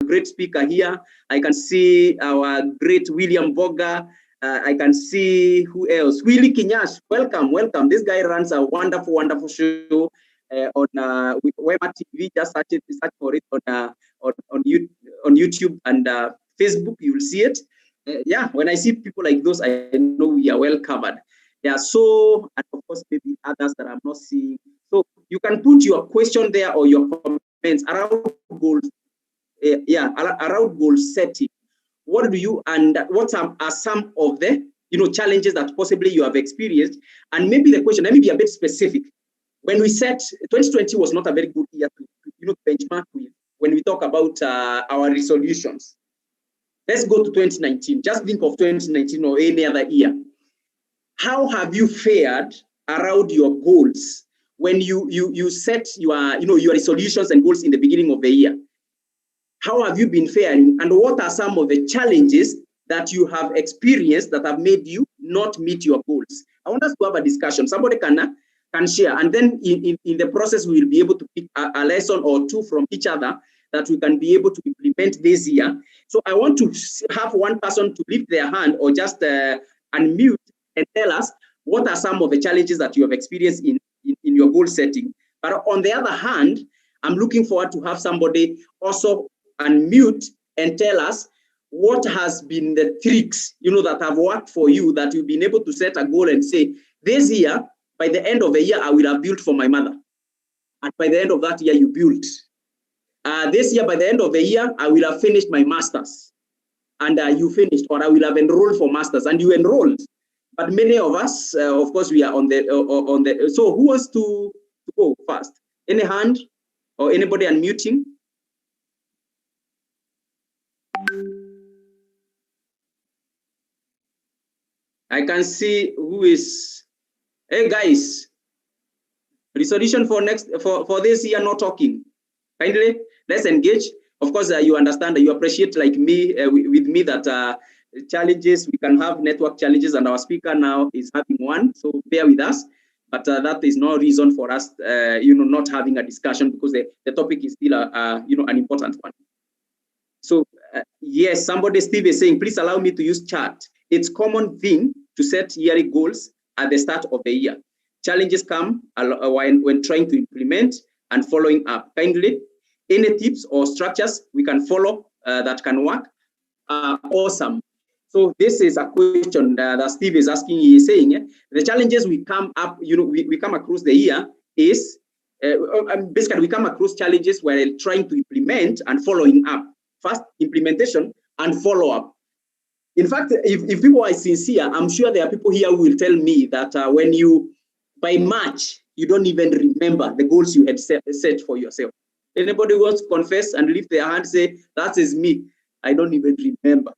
great speaker here. I can see our great William Boga. I can see who else? Willie Kinyash. Welcome, welcome. This guy runs a wonderful, wonderful show on Wema TV. Just search for it on YouTube and Facebook. You will see it. Yeah, when I see people like those, I know we are well covered. Yeah, so, and of course, maybe others that I'm not seeing. So you can put your question there or your comments around goals. Around goal setting. What do you and what are some of the challenges that possibly you have experienced? And maybe the question, let me be a bit specific. When we said 2020 was not a very good year to benchmark with when we talk about our resolutions. Let's go to 2019. Just think of 2019 or any other year. How have you fared around your goals when you set your your resolutions and goals in the beginning of the year? How have you been faring, and what are some of the challenges that you have experienced that have made you not meet your goals? I want us to have a discussion. Somebody can share, and then in the process we will be able to pick a lesson or two from each other that we can be able to implement this year. So I want to have one person to lift their hand or just unmute and tell us what are some of the challenges that you have experienced in your goal setting. But on the other hand, I'm looking forward to have somebody also unmute and tell us what has been the tricks that have worked for you, that you've been able to set a goal and say, this year, by the end of the year, I will have built for my mother. And by the end of that year, you built. This year, by the end of the year, I will have finished my master's. And you finished, or I will have enrolled for master's, and you enrolled. But many of us, of course, we are on the. So who wants to go first? Any hand or anybody unmuting? I can see who is. Hey guys, resolution for this year, not talking. Kindly, let's engage. Of course, you understand, you appreciate like me with me that challenges, we can have network challenges, and our speaker now is having one. So bear with us. But that is no reason for us, not having a discussion, because the topic is still an important one. So yes, somebody, Steve, is saying, please allow me to use chat. It's common thing to set yearly goals at the start of the year. Challenges come when trying to implement and following up. Kindly, any tips or structures we can follow that can work? Awesome. So this is a question that Steve is asking. He is saying the challenges we come up, we come across the year is basically we come across challenges while trying to implement and following up. First, implementation and follow up. In fact, if people are sincere, I'm sure there are people here who will tell me that when by March, you don't even remember the goals you had set for yourself. Anybody wants to confess and lift their hand, say, that is me. I don't even remember.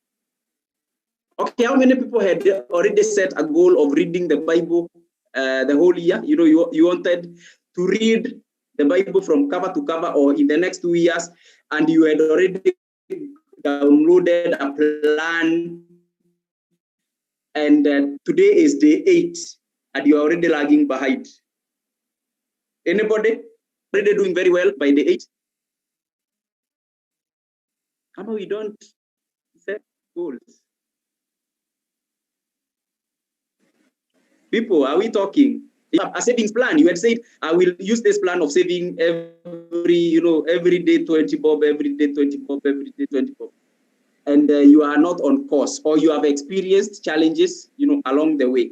Okay, how many people had already set a goal of reading the Bible the whole year? You wanted to read the Bible from cover to cover, or in the next 2 years, and you had already downloaded a plan, and today is day 8, and you're already lagging behind. Anybody already doing very well by day 8? How about we don't set goals? People, are we talking? A savings plan. You had said, I will use this plan of saving every day 20 bob, every day 20 bob, every day 20 bob. And you are not on course, or you have experienced challenges, along the way.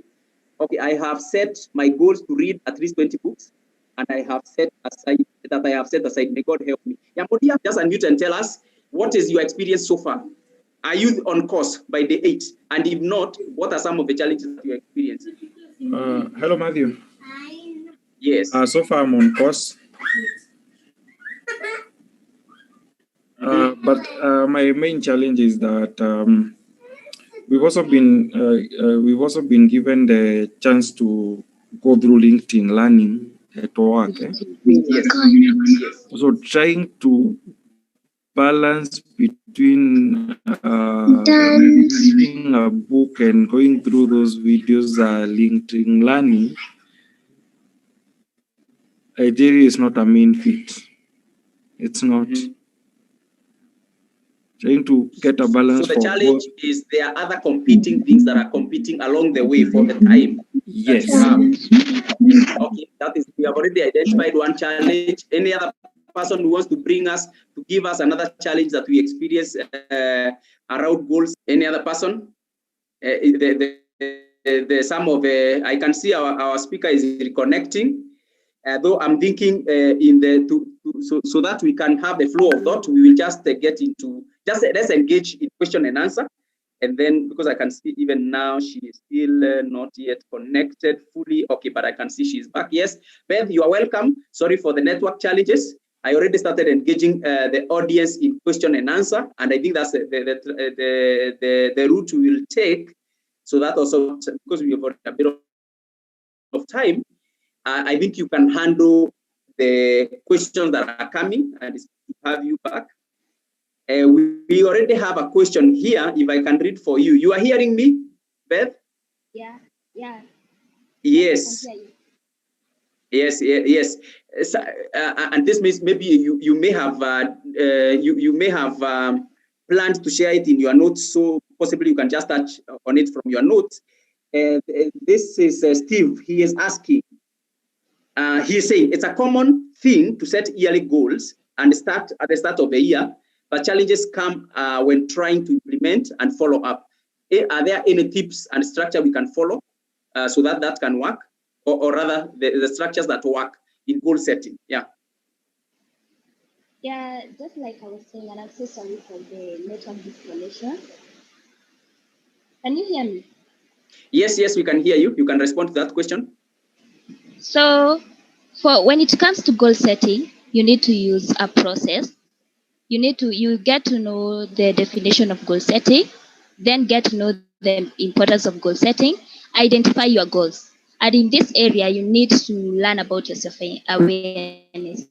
Okay, I have set my goals to read at least 20 books, and I have set aside. May God help me. Yambodia, just unmute and tell us, what is your experience so far? Are you on course by day 8? And if not, what are some of the challenges that you experience? Hello, Matthew. Yes. So far I'm on course. But my main challenge is that we've also been given the chance to go through LinkedIn Learning at work. Yes. So trying to balance between reading a book and going through those videos, LinkedIn Learning, ideally is not a main fit. It's not. trying to get a balance So the for challenge both. is there are other competing things that are competing along the way for the time Yes. that you have. Okay, that is, we have already identified one challenge. Any other person who wants to bring us, to give us another challenge that we experience around goals? Any other person? Some of I can see our speaker is reconnecting. Though I'm thinking so that we can have the flow of thought, we will just get into, let's engage in question and answer. And then, because I can see even now, she is still not yet connected fully. Okay, but I can see she's back. Yes, Beth, you are welcome. Sorry for the network challenges. I already started engaging the audience in question and answer, and I think that's the route we will take. So that also, because we have a bit of time, I think you can handle the questions that are coming, and it's good to have you back. We already have a question here. If I can read for you. You are hearing me, Beth? Yeah. Yes. Yes. So, and this means maybe you may have you may have planned to share it in your notes, so possibly you can just touch on it from your notes. This is Steve. He is asking. He is saying it's a common thing to set yearly goals and start at the start of the year, but challenges come when trying to implement and follow up. Are there any tips and structure we can follow so that can work, or rather the structures that work in goal setting? Yeah. Yeah, just like I was saying, and I'm so sorry for the network disconnection. Can you hear me? Yes, we can hear you. You can respond to that question. So, for when it comes to goal setting, you need to use a process. You get to know the definition of goal setting, then get to know the importance of goal setting, identify your goals. And in this area, you need to learn about your self-awareness.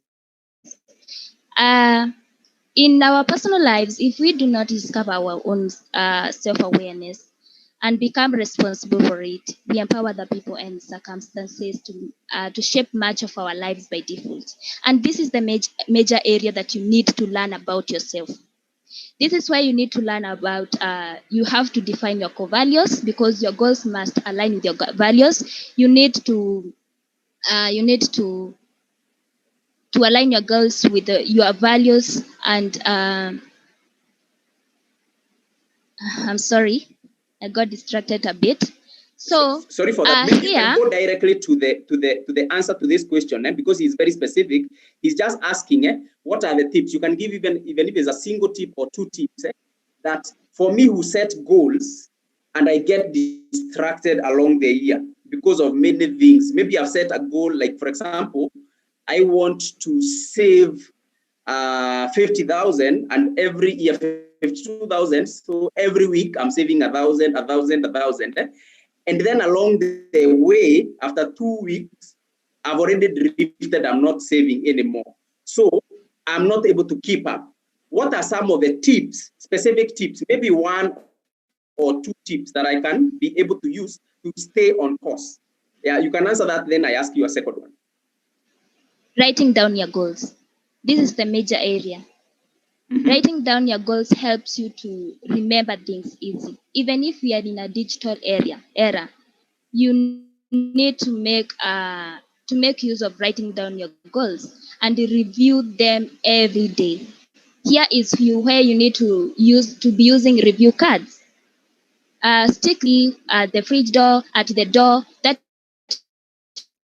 In our personal lives, if we do not discover our own self-awareness and become responsible for it, we empower the people and circumstances to shape much of our lives by default. And this is the major area that you need to learn about yourself. This is why you need to learn about, you have to define your core values, because your goals must align with your values. You need to align your goals with your values. And I'm sorry, I got distracted a bit. So sorry for that. Maybe here, you can go directly to the answer to this question, because he's very specific. He's just asking, what are the tips you can give, even if it's a single tip or two tips, that for me who set goals and I get distracted along the year because of many things. Maybe I've set a goal, like for example, I want to save 50,000, and every year 52,000. So every week I'm saving 1,000, 1,000, 1,000. And then along the way, after 2 weeks, I've already drifted. I'm not saving anymore. So I'm not able to keep up. What are some of the tips, specific tips, maybe one or two tips that I can be able to use to stay on course? Yeah, you can answer that, then I ask you a second one. Writing down your goals. This is the major area. Writing down your goals helps you to remember things easy. Even if we are in a digital era, you need to make use of writing down your goals and review them every day. Here is where you need to be using review cards. Stick at the fridge door, at the door. That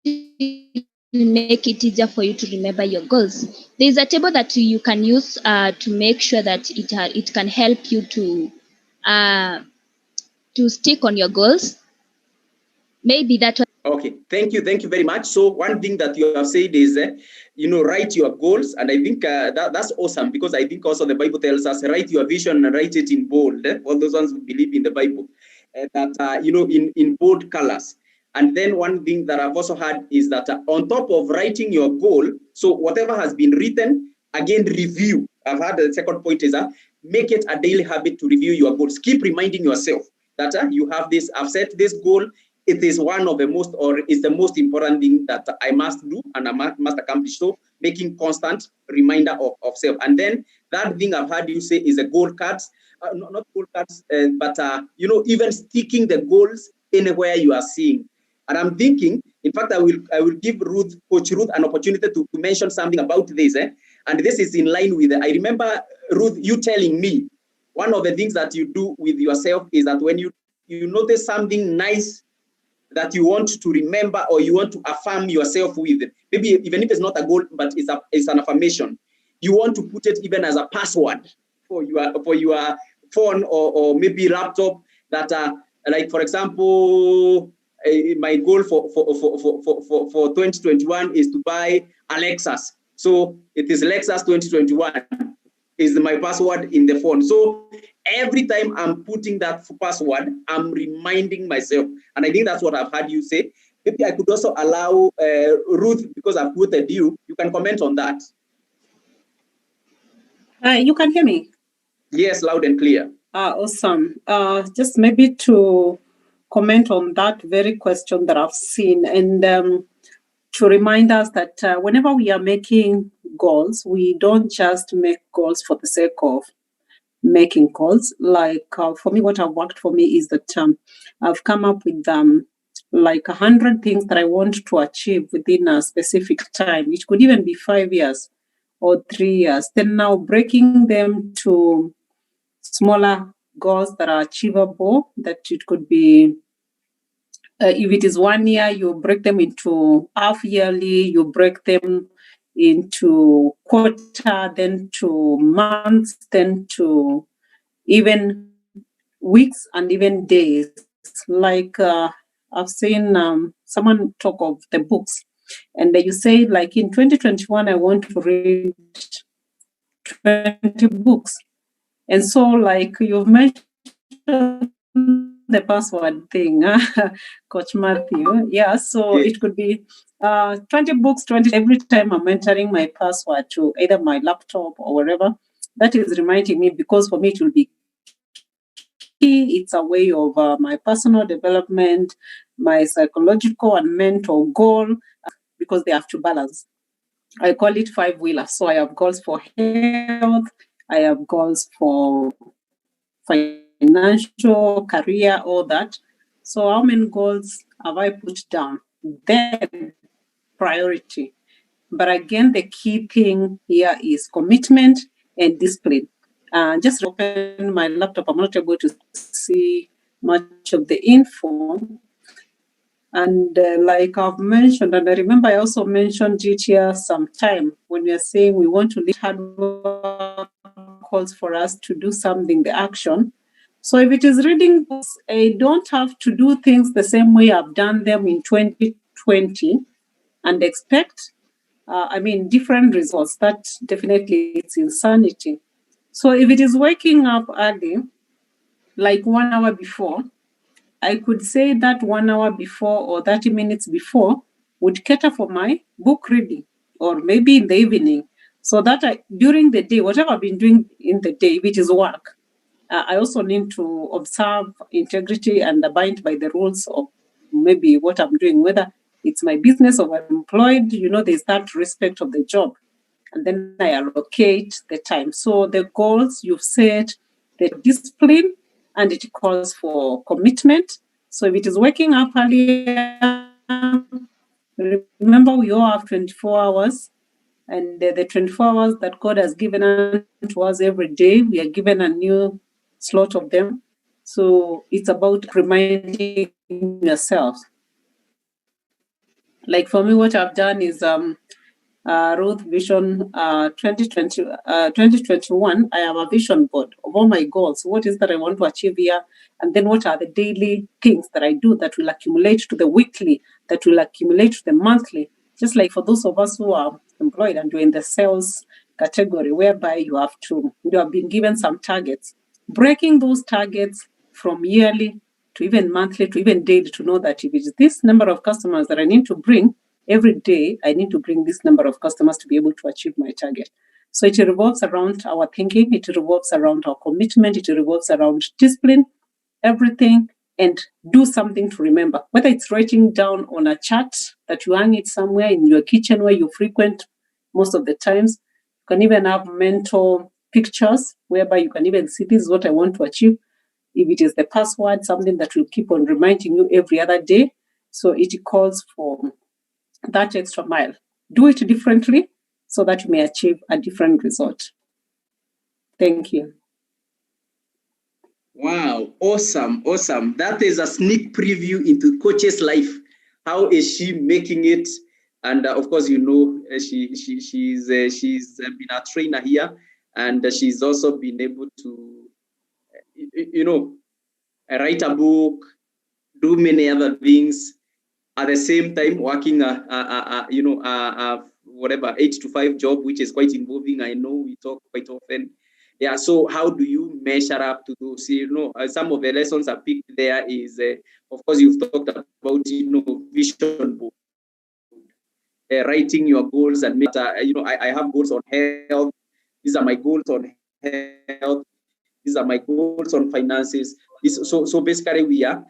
will make it easier for you to remember your goals. There's a table that you can use to make sure that it can help you to stick on your goals. Maybe that. Okay, thank you very much. So one thing that you have said is, write your goals, and I think that's awesome, because I think also the Bible tells us, write your vision and write it in bold. All those ones who believe in the Bible, in bold colors. And then one thing that I've also heard is that on top of writing your goal, so whatever has been written, again, review. I've heard the second point is make it a daily habit to review your goals. Keep reminding yourself that you have this, I've set this goal. it is one of the most, or is the most important thing that I must do and I must accomplish. So making constant reminder of self. And then that thing I've heard you say is a goal cards, not goal cards, but you know, even sticking the goals anywhere you are seeing. And I'm thinking, in fact, I will give Coach Ruth an opportunity to mention something about this. And this is in line with, I remember, Ruth, you telling me, one of the things that you do with yourself is that when you notice something nice that you want to remember or you want to affirm yourself with, maybe even if it's not a goal, but it's an affirmation, you want to put it even as a password for your phone or maybe laptop, that like, for example, my goal for 2021 is to buy a Lexus. So it is Lexus 2021 is my password in the phone. So every time I'm putting that password, I'm reminding myself. And I think that's what I've heard you say. Maybe I could also allow Ruth, because I've quoted you, you can comment on that. You can hear me? Yes, loud and clear. Awesome. Just maybe to comment on that very question that I've seen, and to remind us that whenever we are making goals, we don't just make goals for the sake of making goals. Like for me, what have worked for me is that I've come up with like 100 things that I want to achieve within a specific time, which could even be 5 years or 3 years. Then now breaking them to smaller goals that are achievable, that it could be, if it is 1 year, you break them into half yearly, you break them into quarter, then to months, then to even weeks and even days. Like I've seen someone talk of the books, and you say, like, in 2021, I want to read 20 books. And so, like, you've mentioned the password thing, Coach Matthew. Yeah, so it could be 20 books, 20 every time I'm entering my password to either my laptop or wherever. That is reminding me, because for me it will be key. It's a way of my personal development, my psychological and mental goal, because they have to balance. I call it 5-wheeler. So I have goals for health, I have goals for financial, career, all that. So how many goals have I put down? Then priority. But again, the key thing here is commitment and discipline. Just open my laptop. I'm not able to see much of the info. And like I've mentioned, and I remember I also mentioned it here sometime, when we are saying we want to lead hard work calls for us to do something, the action. So if it is reading books, I don't have to do things the same way I've done them in 2020 and expect, different results. That definitely, it's insanity. So if it is waking up early, like 1 hour before, I could say that 1 hour before or 30 minutes before would cater for my book reading, or maybe in the evening, so that during the day, whatever I've been doing in the day, which is work, I also need to observe integrity and abide by the rules of maybe what I'm doing, whether it's my business or I'm employed. There's that respect of the job. And then I allocate the time. So the goals you've set, the discipline, and it calls for commitment. So if it is waking up earlier, remember we all have 24 hours. And the 24 hours that God has given to us every day, we are given a new slot of them. So it's about reminding yourself. Like for me, what I've done is Ruth Vision 2021. I have a vision board of all my goals. What is that I want to achieve here? And then what are the daily things that I do that will accumulate to the weekly, that will accumulate to the monthly? Just like for those of us who are employed and you're in the sales category, whereby you have been given some targets, breaking those targets from yearly to even monthly to even daily, to know that if it's this number of customers that I need to bring every day, I need to bring this number of customers to be able to achieve my target. So it revolves around our thinking, it revolves around our commitment, it revolves around discipline. Everything and do something to remember, whether it's writing down on a chart that you hang it somewhere in your kitchen where you frequent most of the times. You can even have mental pictures whereby you can even see, this is what I want to achieve. If it is the password, something that will keep on reminding you every other day. So it calls for that extra mile. Do it differently so that you may achieve a different result. Thank you. Wow, awesome, awesome. That is a sneak preview into Coach's life. How is she making it? And of course, you know, she's been a trainer here, and she's also been able to, you know, write a book, do many other things at the same time, working whatever 8 to 5 job, which is quite involving. I know we talk quite often. Yeah, so how do you measure up to those? You know, some of the lessons I picked there is, of course, you've talked about, you know, vision board, writing your goals, and you know, I have goals on health. These are my goals on health. These are my goals on finances. So basically, we are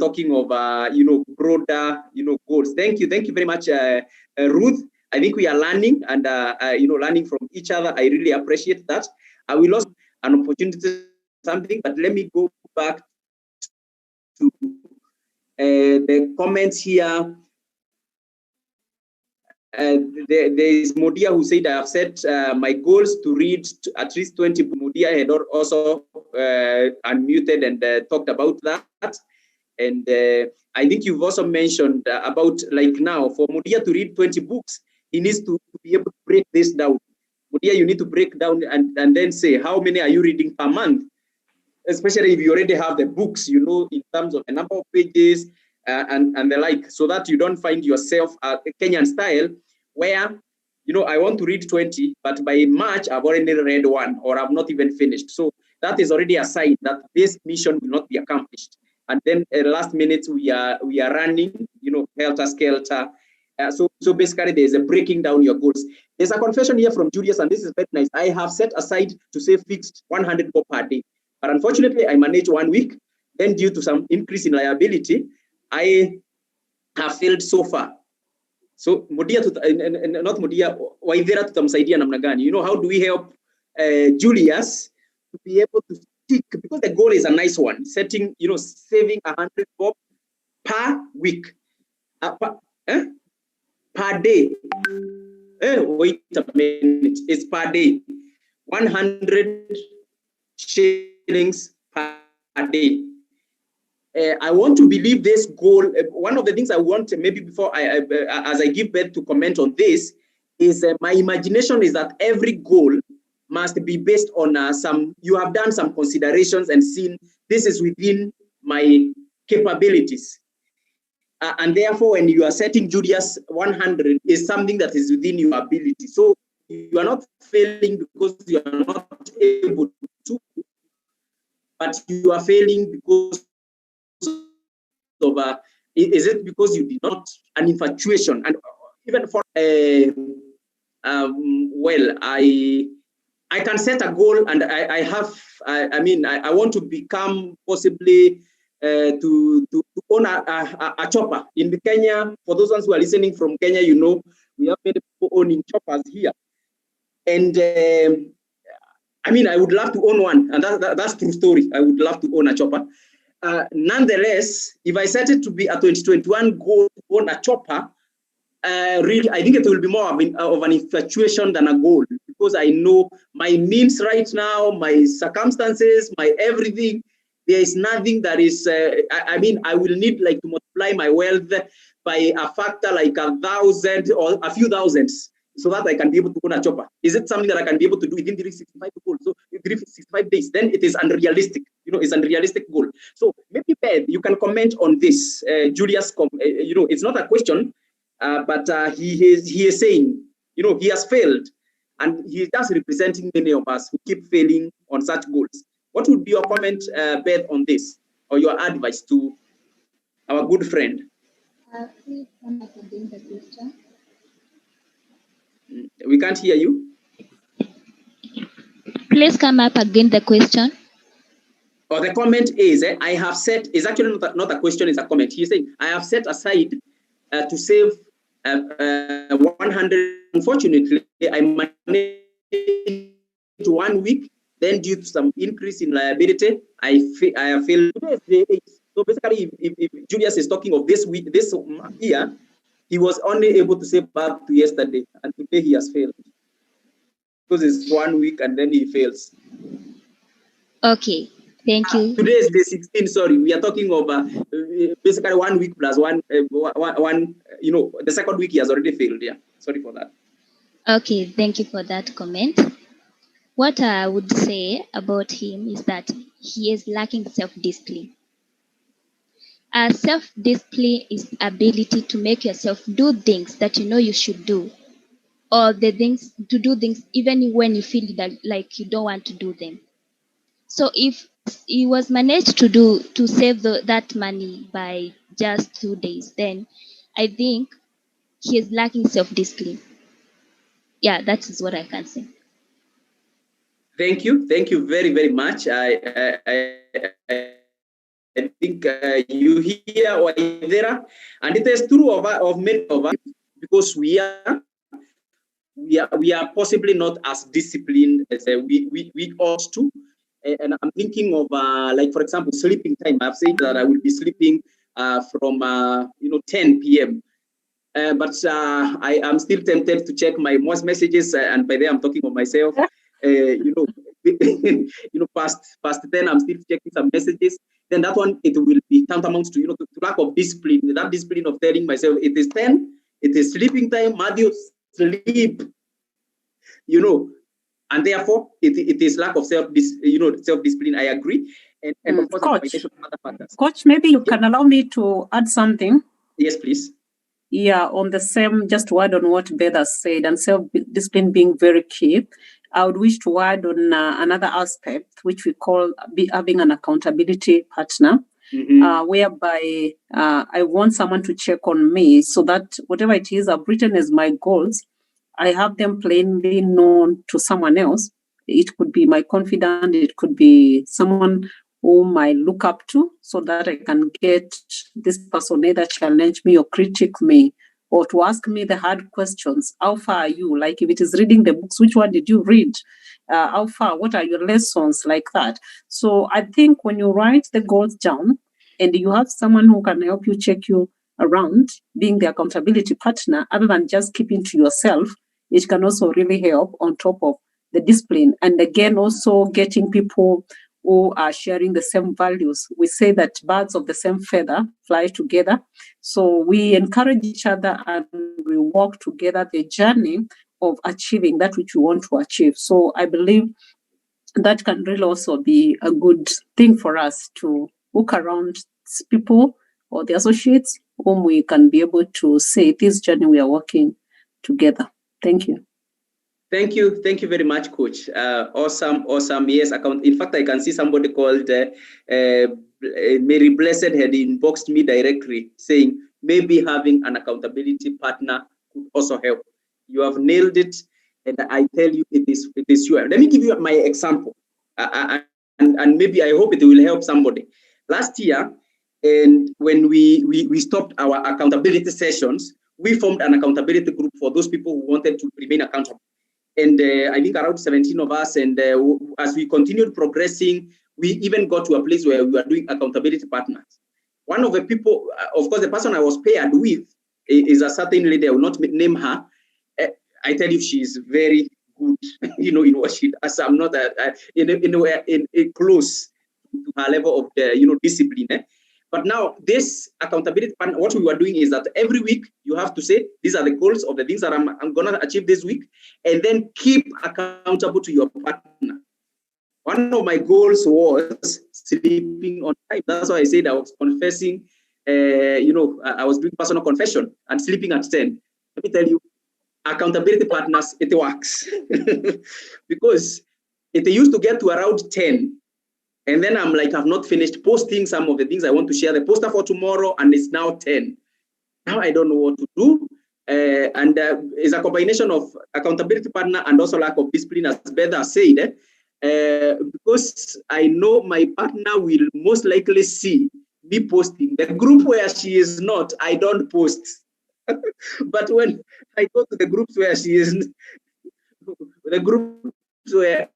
talking of you know, broader, you know, goals. Thank you very much, Ruth. I think we are learning and you know, learning from each other. I really appreciate that. I will also an opportunity to something, but let me go back to the comments here. There is Modia who said, I have set my goals to read at least 20. Modia had also unmuted and talked about that. And I think you've also mentioned about, like, now for Modia to read 20 books, he needs to be able to break this down. Modia, you need to break down and then say, how many are you reading per month? Especially if you already have the books, you know, in terms of the number of pages and the like, so that you don't find yourself Kenyan style, where, you know, I want to read 20, but by March, I've already read 1, or I've not even finished. So that is already a sign that this mission will not be accomplished. And then last minute, we are running, you know, helter-skelter. So basically, there's a breaking down your goals. There's a confession here from Julius, and this is very nice. I have set aside to say fixed 100 bob per day. But unfortunately, I managed 1 week. Then due to some increase in liability, I have failed so far. So Modia, not Modia, Waithera tutamsaidia namna gani? You know, how do we help Julius to be able to stick? Because the goal is a nice one, setting, you know, saving 100 bob per week, per day. Wait a minute, it's per day. 100 shillings per day. I want to believe this goal. One of the things I want, maybe before as I give birth to comment on this, is my imagination is that every goal must be based on you have done some considerations and seen this is within my capabilities. And therefore, when you are setting Julius 100, is something that is within your ability. So you are not failing because you are not able to, but you are failing because of is it because you did not, an infatuation? And even for well, I can set a goal, and I mean, I want to become possibly to own a chopper in the Kenya. For those ones who are listening from Kenya, you know, we have many people owning choppers here, and I mean, I would love to own one, and that's true story. I would love to own a chopper. Nonetheless, if I set it to be a 2021 goal to own a chopper, really, I think it will be more of an infatuation than a goal, because I know my means right now, my circumstances, my everything. There is nothing that is, I mean, I will need like to multiply my wealth by a factor like 1,000 or a few thousands, so that I can be able to own a chopper. Is it something that I can be able to do within 365 goals? So 365 days, then it is unrealistic. You know, it's an unrealistic goal. So maybe Beth, you can comment on this. Julius, you know, it's not a question, but he is saying, you know, he has failed, and he is just representing many of us who keep failing on such goals. What would be your comment, Beth, on this, or your advice to our good friend? Please come up again the question. We can't hear you. Please come up again the question. or the comment is, I have set, is actually not a question, it's a comment. He's saying, I have set aside to save 100. Unfortunately, I managed 1 week. Then, due to some increase in liability, I have failed. So basically, if Julius is talking of this week, this year, he was only able to save back to yesterday, and today he has failed because it's 1 week and then he fails. Okay, thank you. Today is day 16. Sorry, we are talking about basically 1 week plus one. You know, the second week he has already failed. Yeah, sorry for that. Okay, thank you for that comment. What I would say about him is that he is lacking self-discipline. Self-discipline is ability to make yourself do things that you know you should do, or the things to do things even when you feel that like you don't want to do them. So if he was managed to save that money by just 2 days, then I think he is lacking self-discipline. Yeah, that is what I can say. Thank you very, very much. I think you hear Waithera, and it is true of many of us, because we are possibly not as disciplined as we ought to. And I'm thinking of like, for example, sleeping time. I've said that I will be sleeping from 10 p.m. But I am still tempted to check my most messages, and by there I'm talking of myself. Past 10, I'm still checking some messages. Then that one, it will be tantamount to to lack of discipline. That discipline of telling myself it is 10, it is sleeping time. Matthew, sleep. And therefore it is lack of self-discipline. I agree. And of course, Coach, maybe you can allow me to add something. Yes, please. Yeah, on the same, just to add on what Beth has said, and self-discipline being very key, I would wish to add on another aspect, which we call having an accountability partner, whereby I want someone to check on me so that whatever it is I've written as my goals, I have them plainly known to someone else. It could be my confidant, it could be someone whom I look up to, so that I can get this person either challenge me or critique me, or to ask me the hard questions. How far are you? Like if it is reading the books, which one did you read? How far? What are your lessons? Like that. So I think when you write the goals down and you have someone who can help you check you around, being the accountability partner, other than just keeping to yourself, it can also really help on top of the discipline. And again, also getting people who are sharing the same values. We say that birds of the same feather fly together. So we encourage each other and we walk together the journey of achieving that which we want to achieve. So I believe that can really also be a good thing for us to look around people or the associates whom we can be able to say this journey we are working together. Thank you. Thank you very much, Coach. Awesome. Yes, in fact, I can see somebody called Mary Blessed had inboxed me directly saying maybe having an accountability partner could also help. You have nailed it, and I tell you, it is sure. Let me give you my example, and maybe I hope it will help somebody. Last year, and when we stopped our accountability sessions, we formed an accountability group for those people who wanted to remain accountable. And I think around 17 of us, and as we continued progressing, we even got to a place where we were doing accountability partners. One of the people, of course, the person I was paired with is a certain lady. I will not name her. I tell you, she's very good, in what she does. I'm not in close to her level of discipline. But now this accountability partner, what we were doing is that every week you have to say, these are the goals of the things that I'm going to achieve this week, and then keep accountable to your partner. One of my goals was sleeping on time. That's why I said I was confessing, I was doing personal confession and sleeping at 10. Let me tell you, accountability partners, it works. Because it used to get to around 10. And then I'm like, I've not finished posting some of the things I want to share the poster for tomorrow, and it's now 10. Now I don't know what to do. And it's a combination of accountability partner and also lack of discipline, as Beth has said. because I know my partner will most likely see me posting. The group where she is not, I don't post. But when I go to the groups where she is, the groups where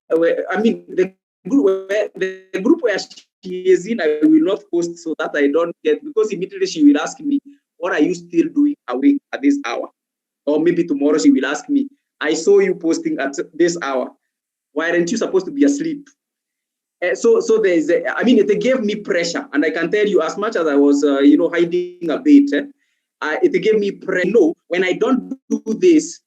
I mean the group where she is in, I will not post so that I don't get, because immediately she will ask me, what are you still doing awake at this hour? Or maybe tomorrow she will ask me, I saw you posting at this hour. Why aren't you supposed to be asleep? So there's, I mean, it gave me pressure, and I can tell you, as much as I was, hiding a bit, it gave me pressure. No, when I don't do this,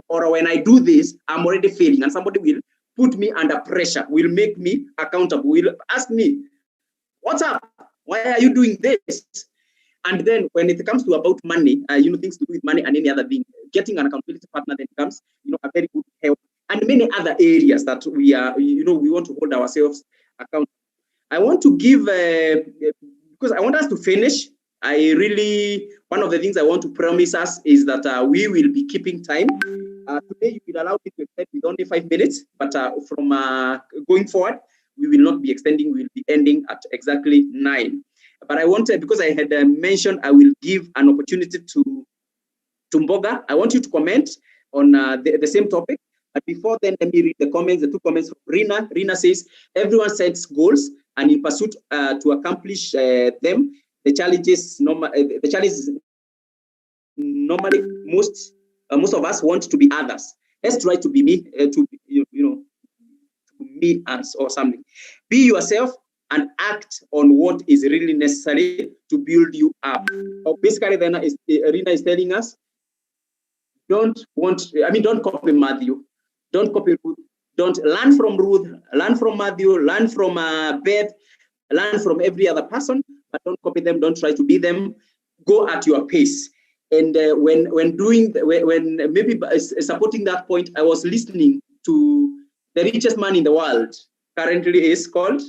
or when I do this, I'm already failing, and somebody will put me under pressure, will make me accountable, will ask me, what's up? Why are you doing this? And then when it comes to about money, things to do with money and any other thing, getting an accountability partner then becomes, a very good help. And many other areas that we are, we want to hold ourselves accountable. I want to give, because I want us to finish. One of the things I want to promise us is that we will be keeping time. Today, you will allow me to extend with only 5 minutes, but from going forward, we will not be extending, we will be ending at exactly 9. But I wanted, because I had mentioned, I will give an opportunity to Mboga. I want you to comment on the same topic. But before then, let me read the comments, the 2 comments from Rina. Rina says, everyone sets goals, and in pursuit to accomplish them, the challenges normally most of us want to be others. Let's try to be me, to me as or something. Be yourself and act on what is really necessary to build you up. Basically, Rina is telling us, don't copy Matthew. Don't copy Ruth. Don't learn from Ruth, learn from Matthew, learn from Beth, learn from every other person, but don't copy them. Don't try to be them. Go at your pace. And when maybe supporting that point, I was listening to the richest man in the world. Currently is called,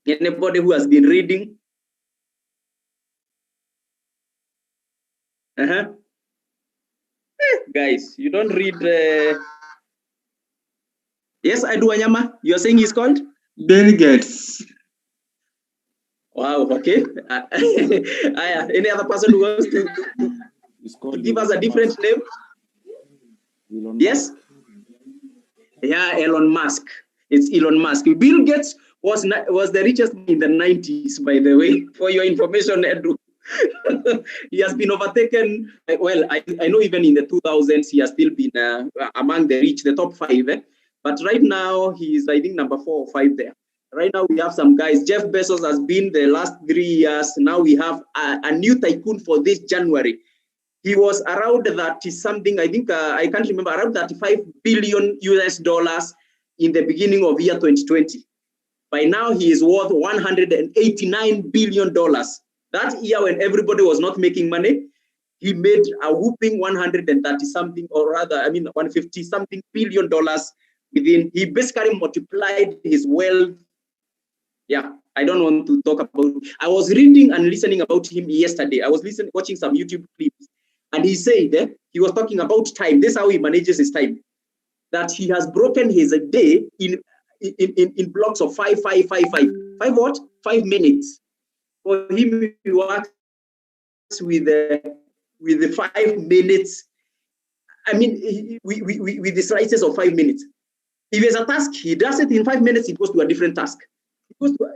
anybody who has been reading. Guys, you don't read. Yes, I do, Anyama. You are saying he's called? Bill Gates. Wow, okay. Any other person who wants to give us a different name? Yes? Yeah, Elon Musk. It's Elon Musk. Bill Gates was the richest in the 90s, by the way, for your information, Edu. He has been overtaken. Well, I know even in the 2000s, he has still been among the rich, the top 5. But right now, he is, I think, number 4 or 5 there. Right now, we have some guys. Jeff Bezos has been the last 3 years. Now we have a new tycoon for this January. He was around 30-something, I think, I can't remember, around 35 billion US dollars in the beginning of year 2020. By now, he is worth $189 billion. That year, when everybody was not making money, he made a whooping 130-something, or rather, $150-something billion within. He basically multiplied his wealth. Yeah, I don't want to talk about. I was reading and listening about him yesterday. I was watching some YouTube clips, and he said he was talking about time. This is how he manages his time. That he has broken his day in blocks of 5 what? 5 minutes. For him, he works with the 5 minutes. With the slices of 5 minutes. If there's a task, he does it in 5 minutes. It goes to a different task.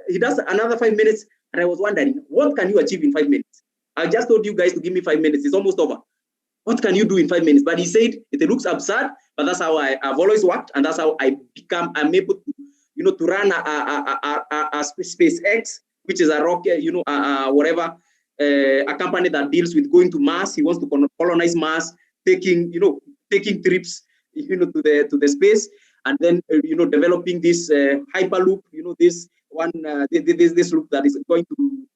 He does another 5 minutes, and I was wondering, what can you achieve in 5 minutes? I just told you guys to give me 5 minutes. It's almost over. What can you do in 5 minutes? But he said it looks absurd, but that's how I've always worked, and that's how I'm able to, to run a SpaceX, which is a rocket, a company that deals with going to Mars. He wants to colonize Mars, taking trips, to the space, and then developing this hyperloop, this loop that is going to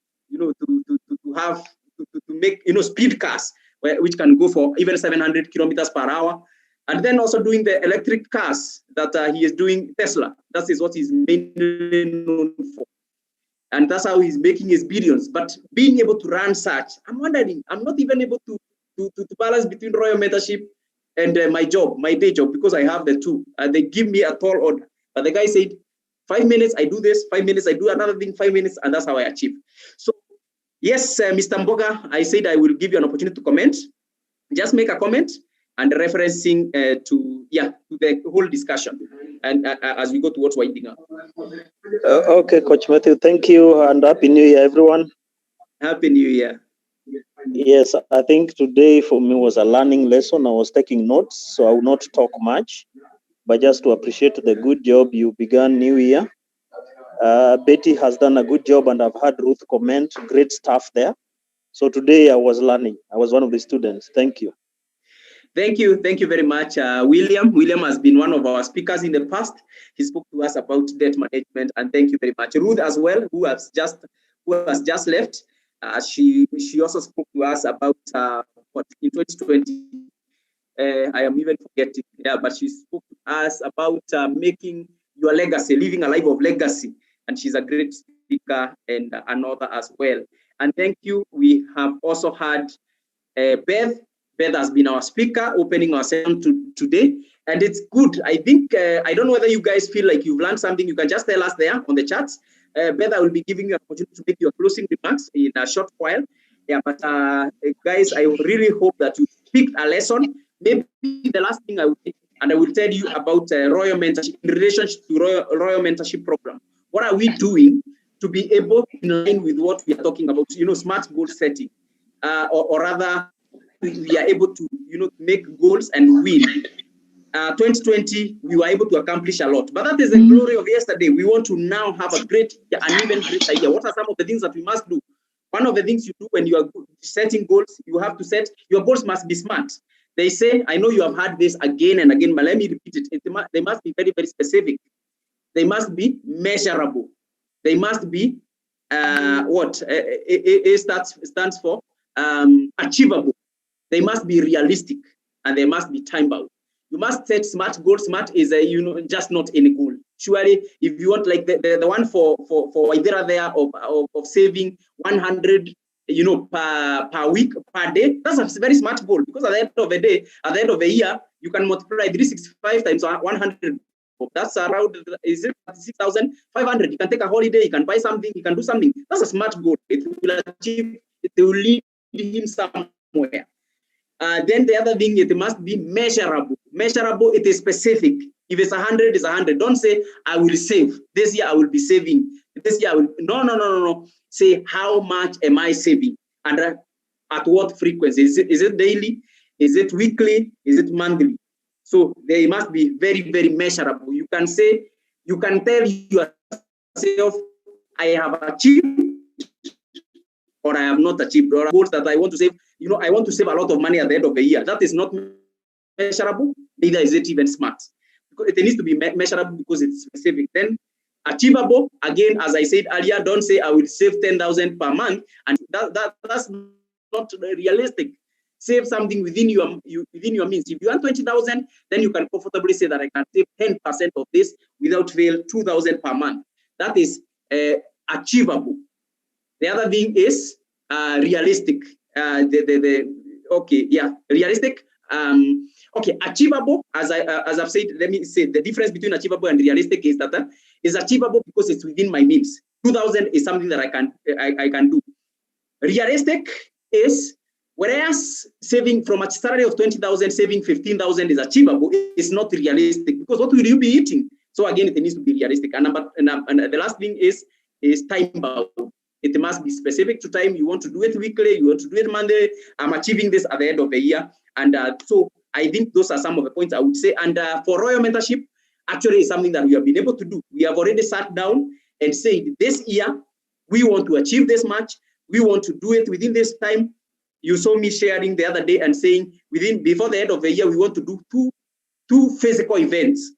make speed cars, which can go for even 700 kilometers per hour, and then also doing the electric cars that he is doing. Tesla. That is what he's mainly known for, and that's how he's making his billions. But being able to run such, I'm wondering, I'm not even able to balance between royal mentorship and my day job, because I have the two. They give me a tall order. But the guy said, 5 minutes, I do this, 5 minutes, I do another thing, 5 minutes, and that's how I achieve. So, yes, Mr. Mboga, I said I will give you an opportunity to comment. Just make a comment and referencing to the whole discussion, and as we go towards winding up. Okay, Coach Matthew, thank you, and Happy New Year, everyone. Happy New Year. Yes, I think today for me was a learning lesson. I was taking notes, so I will not talk much, but just to appreciate the good job you began New Year. Betty has done a good job, and I've heard Ruth comment, great stuff there. So today I was learning. I was one of the students. Thank you. Thank you very much, William. William has been one of our speakers in the past. He spoke to us about debt management, and thank you very much. Ruth as well, who has just left. She also spoke to us about what in 2020. I am even forgetting. Yeah, but she spoke to us about making your legacy, living a life of legacy, and she's a great speaker and an author as well. And thank you. We have also had Beth. Beth has been our speaker, opening our session today, and it's good. I think, I don't know whether you guys feel like you've learned something. You can just tell us there on the chats. Beth, I will be giving you an opportunity to make your closing remarks in a short while. Yeah, but guys, I really hope that you picked a lesson. Maybe the last thing I will take, and I will tell you about Royal Mentorship in relation to Royal Mentorship Program. What are we doing to be able, in line with what we are talking about, smart goal setting, or rather, we are able to, make goals and win. 2020, we were able to accomplish a lot, but that is the glory of yesterday. We want to now have an even greater idea. What are some of the things that we must do? One of the things you do when you are setting goals, you have to set, your goals must be smart. They say, I know you have heard this again and again, but let me repeat it. They must be very, very specific. They must be measurable. They must be, what it stands for, achievable. They must be realistic, and they must be time-bound. You must set smart goals. Smart is just not any goal. Surely, if you want, like the one for Waithera there of saving 100, per week, per day, that's a very smart goal, because at the end of the day, at the end of the year, you can multiply 365 times 100. That's around, is it 6,500? You can take a holiday, you can buy something, you can do something. That's a smart goal. It will achieve, it will lead him somewhere. Then the other thing, it must be measurable. Measurable, it is specific. If it's 100, it's 100. Don't say, I will save. This year I will be saving. This year I will, no. Say, how much am I saving? And at what frequency? Is it daily? Is it weekly? Is it monthly? So they must be very, very measurable. You can say, you can tell yourself, I have achieved or I have not achieved, or goals that I want to save. I want to save a lot of money at the end of the year. That is not measurable, neither is it even smart. Because it needs to be measurable because it's specific. Then achievable, again, as I said earlier, don't say I will save 10,000 per month, and that's not realistic. Save something within your means. If you want 20,000, then you can comfortably say that I can save 10% of this without fail, 2,000 per month. That is achievable. The other thing is realistic. Realistic. Achievable. As I've said, let me say the difference between achievable and realistic is that is achievable because it's within my means. 2,000 is something that I can do. Realistic is, whereas saving from a salary of 20,000, saving 15,000 is achievable, it's not realistic, because what will you be eating? So again, it needs to be realistic. And the last thing is time bound. It must be specific to time. You want to do it weekly, you want to do it Monday. I'm achieving this at the end of the year. And so I think those are some of the points I would say. And for Royal Mentorship, actually is something that we have been able to do. We have already sat down and said, this year, we want to achieve this much. We want to do it within this time. You saw me sharing the other day and saying, before the end of the year, we want to do two physical events.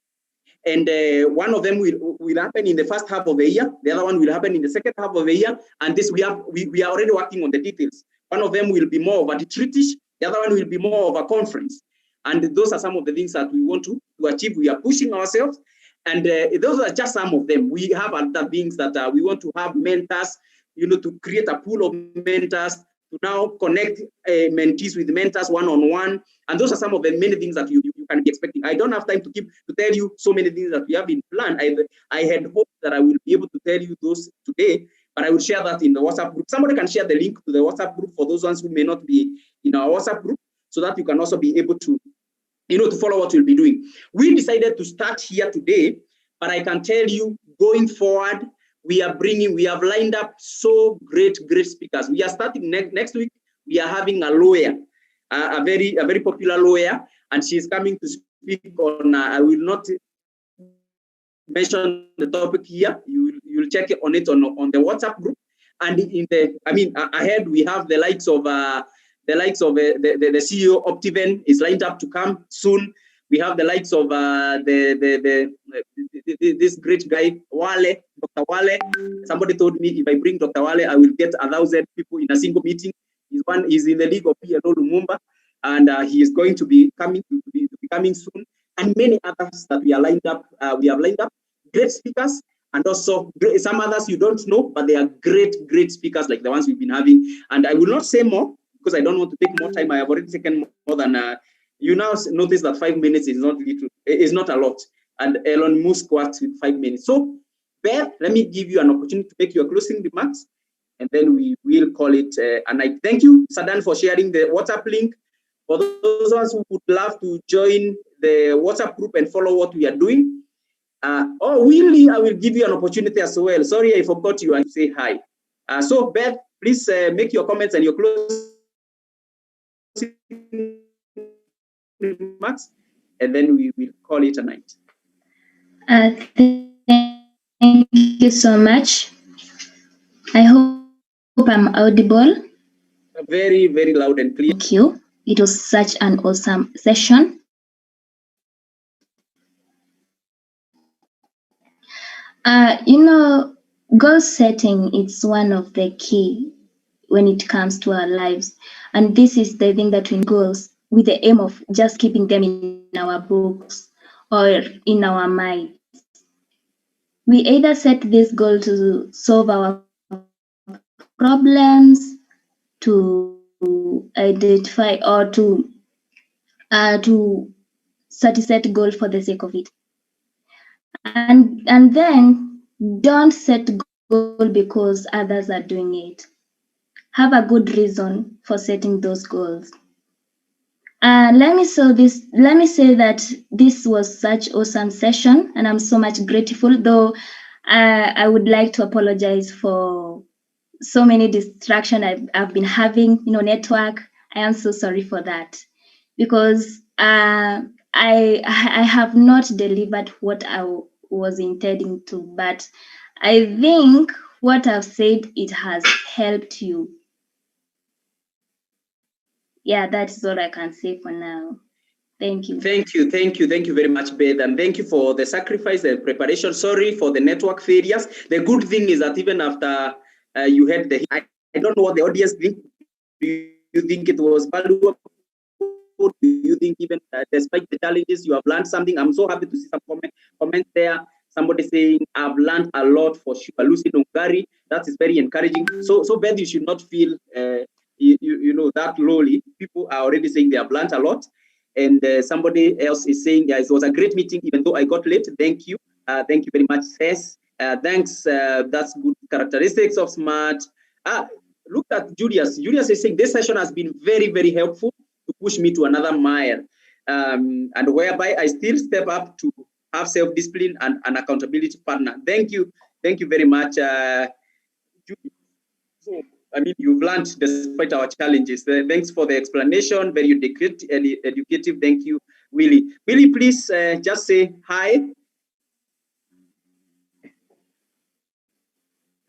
And one of them will happen in the first half of the year. The other one will happen in the second half of the year. And this we are already working on the details. One of them will be more of a retreatish. The other one will be more of a conference. And those are some of the things that we want to achieve. We are pushing ourselves. And those are just some of them. We have other things that we want to have mentors, to create a pool of mentors to now connect mentees with mentors one-on-one. And those are some of the many things that you can be expecting. I don't have time to tell you so many things that we have in plan. I had hoped that I will be able to tell you those today, but I will share that in the WhatsApp group. Somebody can share the link to the WhatsApp group for those ones who may not be in our WhatsApp group, so that you can also be able to, to follow what we'll be doing. We decided to start here today, but I can tell you, going forward, we have lined up so great speakers. We are starting next week. We are having a lawyer, a very popular lawyer, and she's coming to speak on. I will not mention the topic here. You'll check on it on the WhatsApp group. And ahead we have the likes of the CEO Optiven is lined up to come soon. We have the likes of this great guy Wale, Dr. Wale. Somebody told me if I bring Dr. Wale, I will get 1,000 people in a single meeting. He's in the league of PLO Lumumba, and he is going to be coming soon. And many others that we are lined up. We have lined up great speakers, and also some others you don't know, but they are great speakers like the ones we've been having. And I will not say more because I don't want to take more time. I have already taken more than. You now notice that 5 minutes is not little. It's not a lot. And Elon Musk works with 5 minutes. So, Beth, let me give you an opportunity to make your closing remarks, and then we will call it a night. Thank you, Sadan, for sharing the WhatsApp link. For those ones who would love to join the WhatsApp group and follow what we are doing. Willie, I will give you an opportunity as well. Sorry, I forgot you and say hi. So, Beth, please make your comments and your closing remarks, and then we will call it a night. Thank you so much. I hope I'm audible. Very, very loud and clear. Thank you. It was such an awesome session. Goal setting is one of the key when it comes to our lives. And this is the thing that we goals with the aim of just keeping them in our books or in our minds. We either set this goal to solve our problems, to identify, or to set goal for the sake of it. And then don't set goal because others are doing it. Have a good reason for setting those goals. Let me say that this was such awesome session, and I'm so much grateful. Though I would like to apologize for so many distractions I've been having. Network. I am so sorry for that, because I have not delivered what I was intending to. But I think what I've said, it has helped you. Yeah, that's all I can say for now. Thank you. Thank you very much, Beth, and thank you for the sacrifice and preparation. Sorry for the network failures. The good thing is that even after you had I don't know what the audience think. Do you think it was valuable? Do you think even despite the challenges, you have learned something? I'm so happy to see some comments there. Somebody saying, I've learned a lot for sure. Lucy Nungari, that is very encouraging. So Beth, you should not feel that lowly. People are already saying they have learned a lot. And somebody else is saying, yeah, it was a great meeting, even though I got late. Thank you. Thank you very much, Cess. Thanks. That's good characteristics of SMART. Look at Julius. Julius is saying this session has been very, very helpful to push me to another mile. And whereby I still step up to have self-discipline and an accountability partner. Thank you. Thank you very much. You've learned despite our challenges. Thanks for the explanation. Very educative. Thank you, Willie. Willie, please just say hi.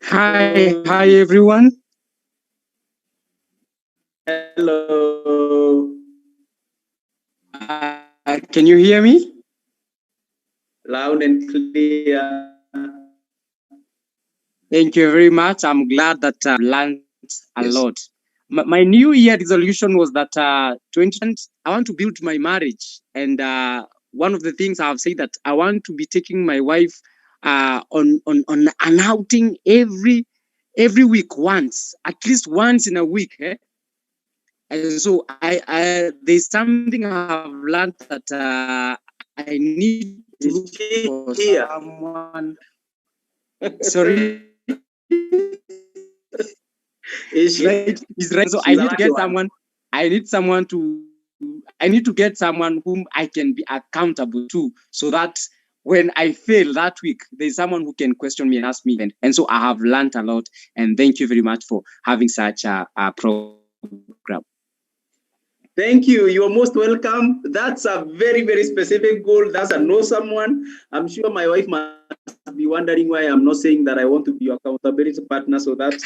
Hi, everyone. Hello. Can you hear me? Loud and clear. Thank you very much. I'm glad that I've learned a lot. My New Year resolution was that 2020, I want to build my marriage. And one of the things I've said that I want to be taking my wife on an outing every week, at least once in a week. And so there's something I've learned that I need to Is look she for here? someone. Sorry. Is she? Right, he's right. So She's I a need to lucky get one. someone. I need to get someone whom I can be accountable to, so that when I fail that week, there's someone who can question me and ask me. And so I have learned a lot. And thank you very much for having such a program. Thank you. You are most welcome. That's a very, very specific goal. That's a know someone. I'm sure my wife must be wondering why I'm not saying that I want to be your accountability partner. So that's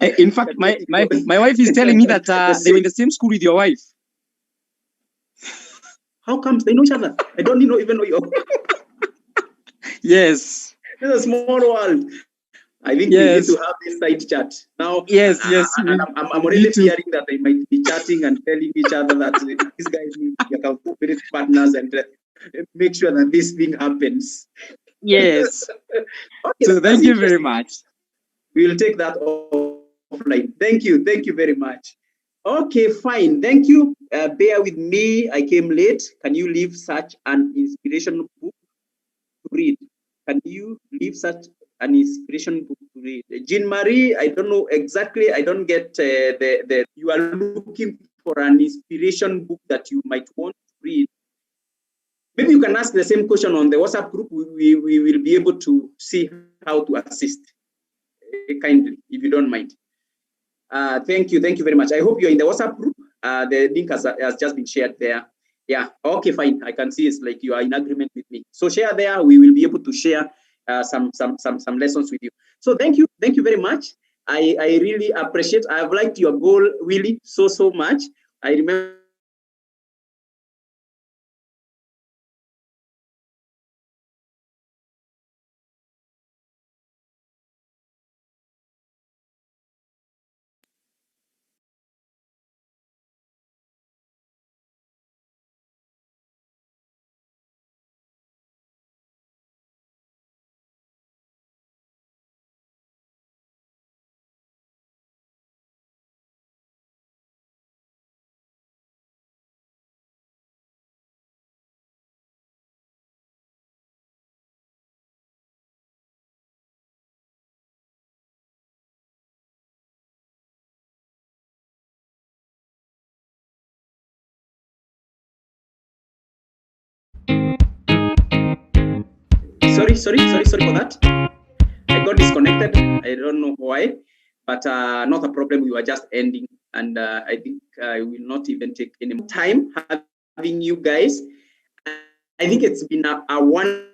in fact, my wife is telling me that they were in the same school with your wife. How comes they know each other? I don't even know you. Yes. It's a small world. I think we need to have this side chat now. Yes. I'm already fearing that they might be chatting and telling each other that these guys need to be accountability partners and make sure that this thing happens. Yes. Okay, so thank you very much. We will take that offline. Thank you very much. Okay, fine. Thank you. Bear with me. I came late. Can you leave such an inspirational book to read? Can you leave such an inspiration book to read? Jean Marie, I don't know exactly. I don't get the. You are looking for an inspiration book that you might want to read. Maybe you can ask the same question on the WhatsApp group. We will be able to see how to assist kindly, if you don't mind. Thank you very much. I hope you're in the WhatsApp group. The link has just been shared there. Yeah, okay, fine. I can see it's like you are in agreement with me. So share there. We will be able to share some lessons with you. So thank you very much. I really appreciate. I've liked your goal, Willie, so much. I remember. Sorry for that. I got disconnected. I don't know why, but not a problem. We were just ending, and I think I will not even take any more time having you guys. I think it's been a wonderful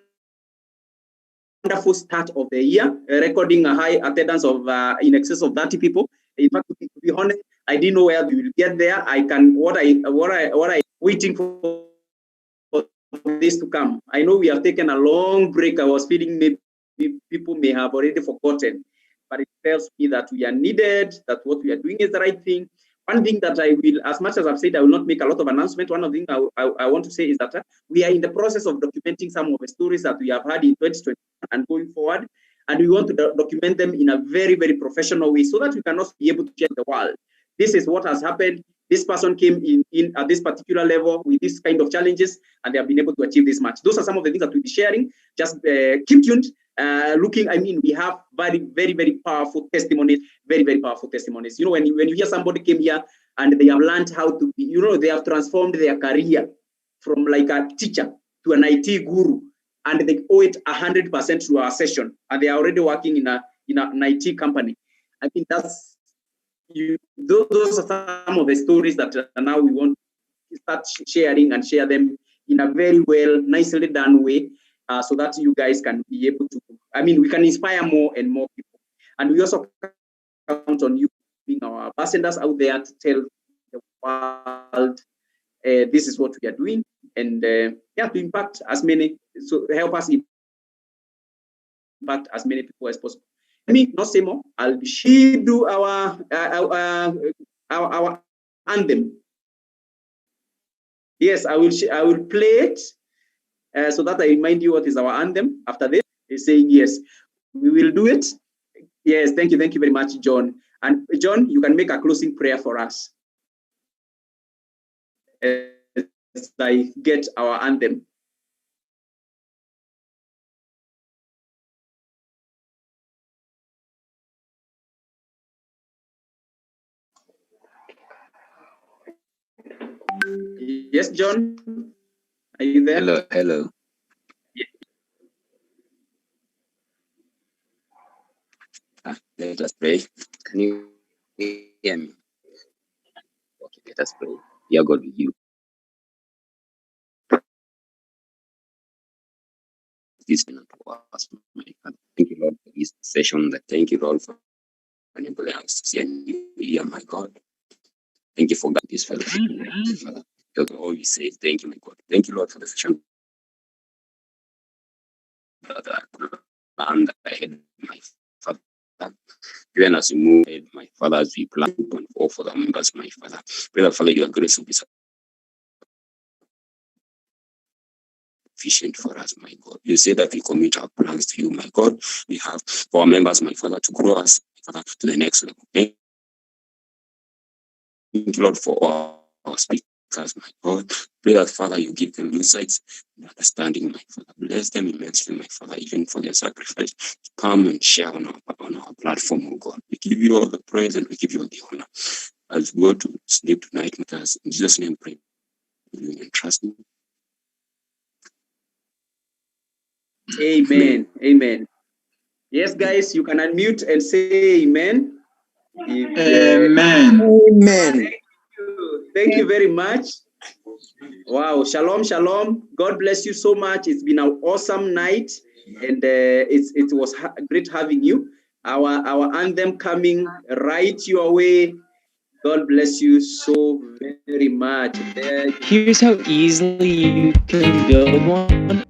start of the year, recording a high attendance of in excess of 30 people. In fact, to be honest, I didn't know where we will get there. What I waiting for this to come. I know we have taken a long break. I was feeling maybe people may have already forgotten, but it tells me that we are needed, that what we are doing is the right thing. One thing that I will, as much as I've said, I will not make a lot of announcements. One of the things I want to say is that we are in the process of documenting some of the stories that we have had in 2020 and going forward. And we want to document them in a very, very professional way so that we can also be able to share the world. This is what has happened. This person came in at this particular level with this kind of challenges, and they have been able to achieve this much. Those are some of the things that we'll be sharing. Just keep tuned. We have very, very, very powerful testimonies, very, very powerful testimonies. When you hear somebody came here and they have learned how to be, they have transformed their career from like a teacher to an IT guru, and they owe it 100% to our session, and they are already working in an IT company. I mean, those are some of the stories that now we want to start sharing and share them in a very nicely done way, so that you guys can be able to, we can inspire more and more people. And we also count on you being our ambassadors out there to tell the world this is what we are doing, and to impact as many, so help us impact as many people as possible. Let me not say more. I'll be do our anthem. Yes, I will play it so that I remind you what is our anthem. After this, is saying yes, we will do it. Yes, thank you very much, John. And John, you can make a closing prayer for us. as I get our anthem. Yes, John, are you there? Hello, hello. Let us pray. Can you hear me? Okay, let us pray. Dear God, with you. This to us, my Father. Thank you, Lord, for this session. Thank you, Lord, for enabling us to see a new year, my God. Thank you for this fellowship, my Father. That's all we say. Thank you, my God. Thank you, Lord, for the session that I planned ahead, my Father. Even as we move ahead, my Father, as we plan for the members, my Father. Pray that, Father, your grace will be sufficient for us, my God. You say that we commit our plans to you, my God. We have for our members, my Father, to grow us, my Father, to the next level. Thank you, Lord, for our speakers, my God. Pray that, Father, you give them insights and understanding, my Father. Bless them immensely, my Father, even for their sacrifice to come and share on our platform, oh God. We give you all the praise and we give you all the honor. As we go to sleep tonight with us, in Jesus' name, pray. Believe and trust me. Amen. Amen. Yes, guys, you can unmute and say amen. Amen. Amen. Thank you very much. Wow. Shalom, shalom. God bless you so much. It's been an awesome night, and it was great having you. Our anthem coming right your way. God bless you so very much. Here's how easily you can build one.